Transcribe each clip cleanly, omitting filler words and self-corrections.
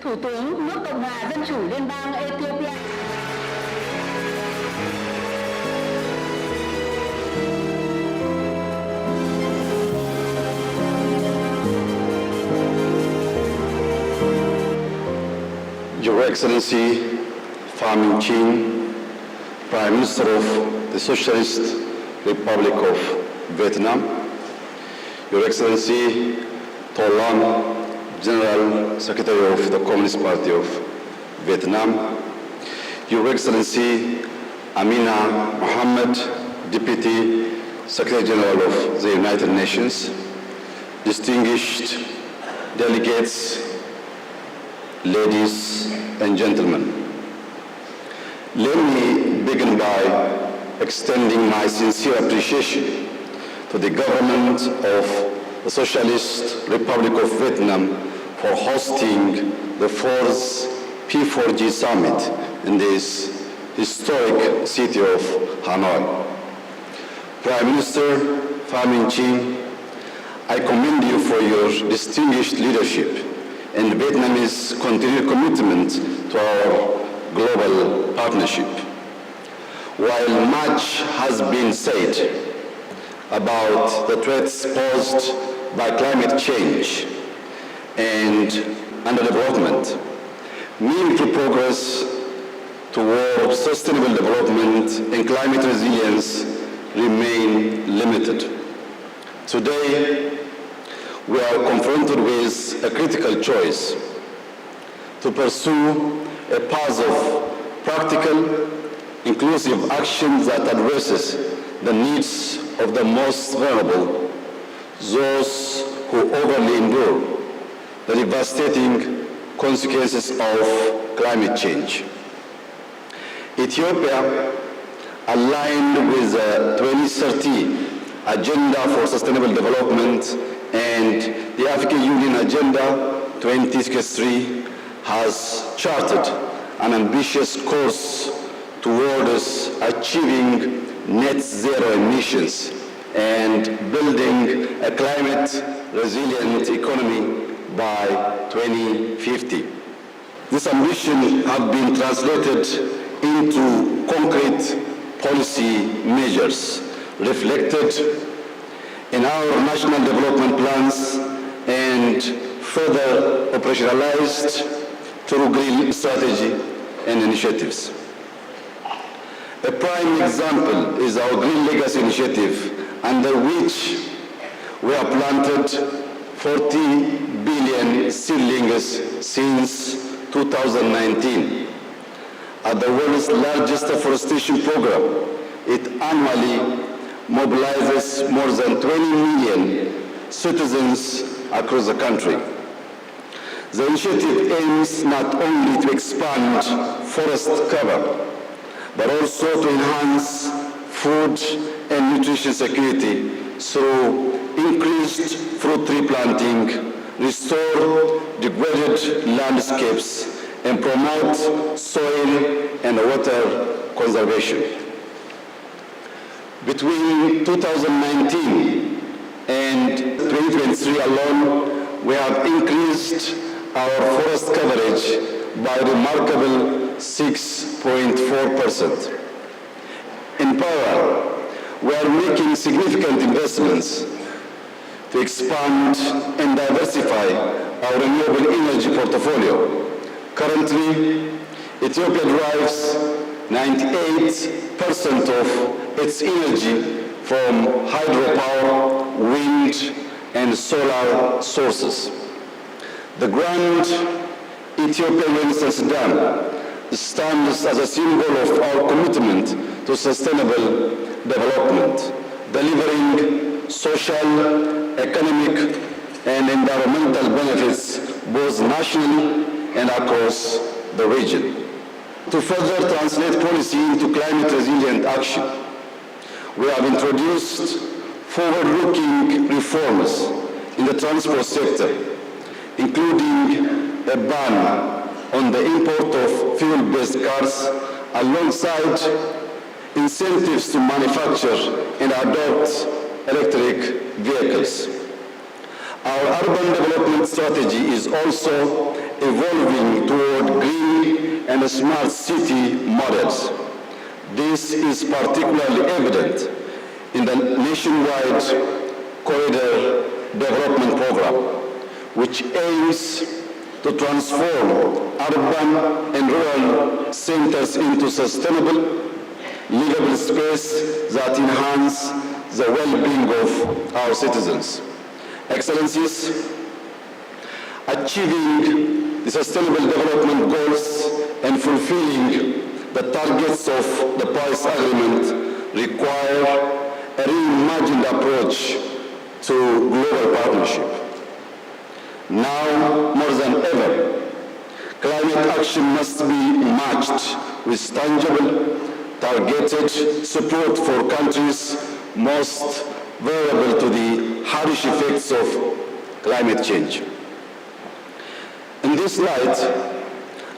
Thủ tướng nước Cộng hòa Dân chủ Liên bang Ethiopia. Your Excellency, Fana, Prime Minister of the Socialist Republic of Vietnam, Your Excellency, Tolan, General Secretary of the Communist Party of Vietnam, Your Excellency, Amina Mohammed, Deputy Secretary General of the United Nations, distinguished delegates, ladies and gentlemen, let me begin by extending my sincere appreciation to the government of the Socialist Republic of Vietnam for hosting the fourth P4G summit in this historic city of Hanoi. Prime Minister Pham Minh Chinh, I commend you for your distinguished leadership and Vietnamese continued commitment to our global partnership. While much has been said about the threats posed by climate change and underdevelopment, meaningful progress toward sustainable development and climate resilience remain limited. Today, we are confronted with a critical choice to pursue a path of practical, inclusive action that addresses the needs of the most vulnerable, those who overly endure the devastating consequences of climate change. Ethiopia, aligned with the 2030 Agenda for Sustainable Development and the African Union Agenda 2063, has charted an ambitious course towards achieving net zero emissions and building a climate resilient economy by 2050. This ambition has been translated into concrete policy measures reflected in our national development plans and further operationalized through green strategy and initiatives. A prime example is our Green Legacy Initiative, under which we have planted 40 billion seedlings since 2019. At the world's largest afforestation program, it annually mobilizes more than 20 million citizens across the country. The initiative aims not only to expand forest cover, but also to enhance food and nutrition security through increased fruit tree planting, restore degraded landscapes, and promote soil and water conservation. Between 2019 and 2023 alone, we have increased our forest coverage by a remarkable 6.4%. In parallel, we are making significant investments to expand and diversify our renewable energy portfolio. Currently, Ethiopia derives 98% of its energy from hydropower, wind, and solar sources. The Grand Ethiopian Renaissance Dam stands as a symbol of our commitment to sustainable development, delivering social, economic, and environmental benefits both nationally and across the region. To further translate policy into climate resilient action, we have introduced forward-looking reforms in the transport sector, including a ban on the import of fuel-based cars alongside incentives to manufacture and adopt electric vehicles. Our urban development strategy is also evolving toward green and smart city models. This is particularly evident in the nationwide corridor development program, which aims to transform urban and rural centers into sustainable, livable space that enhance the well-being of our citizens. Excellencies, achieving the sustainable development goals and fulfilling the targets of the Paris Agreement require a reimagined approach to global partnership. Now, more than ever, climate action must be matched with tangible, targeted support for countries most vulnerable to the harsh effects of climate change. In this light,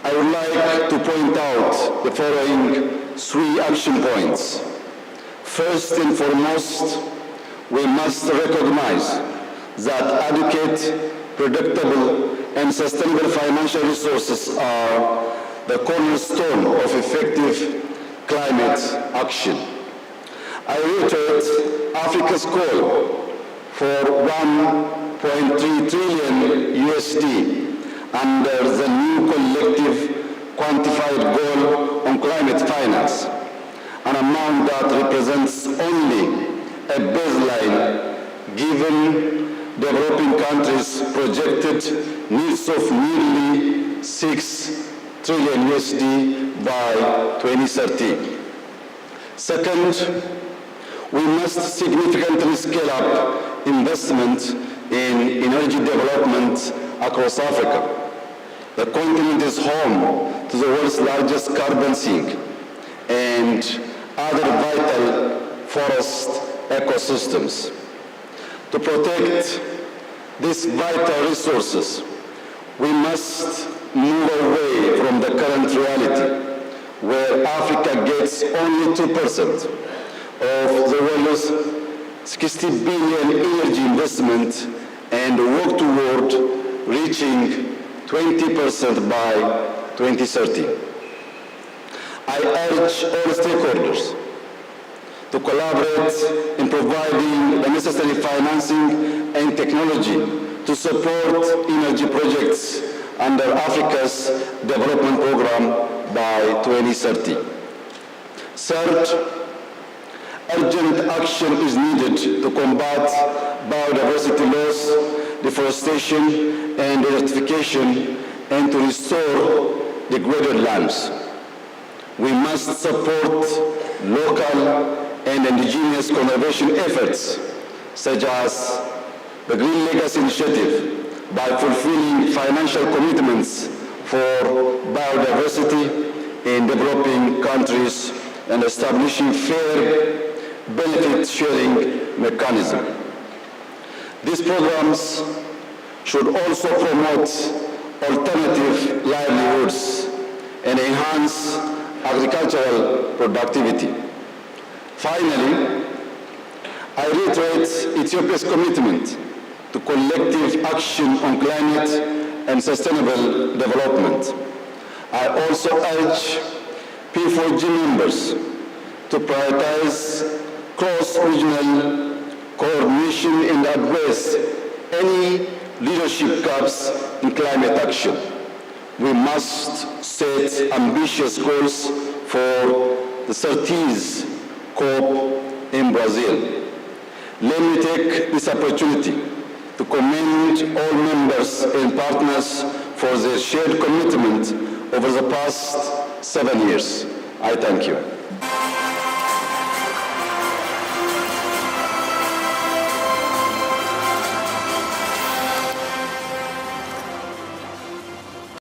I would like to point out the following 3 action points. First and foremost, we must recognize that adequate, predictable, and sustainable financial resources are the cornerstone of effective climate action. I reiterate Africa's call for 1.3 trillion USD under the new collective quantified goal on climate finance, an amount that represents only a baseline given developing countries' projected needs of nearly 6 trillion USD by 2030. Second, we must significantly scale up investment in energy development across Africa. The continent is home to the world's largest carbon sink and other vital forest ecosystems. To protect these vital resources, we must move away from the current reality where Africa gets only 2% of the world's 60 billion energy investment and work toward reaching 20% by 2030. I urge all stakeholders to collaborate in providing the necessary financing and technology to support energy projects under Africa's development program by 2030. Third, urgent action is needed to combat biodiversity loss, deforestation, and desertification, and to restore degraded lands. We must support local and indigenous conservation efforts, such as the Green Legacy Initiative, by fulfilling financial commitments for biodiversity in developing countries and establishing fair benefit-sharing mechanism. These programs should also promote alternative livelihoods and enhance agricultural productivity. Finally, I reiterate Ethiopia's commitment to collective action on climate and sustainable development. I also urge P4G members to prioritize cross-regional coordination and address any leadership gaps in climate action. We must set ambitious goals for the 30th COP in Brazil. Let me take this opportunity to commend all members and partners for their shared commitment over the past 7 years. I thank you.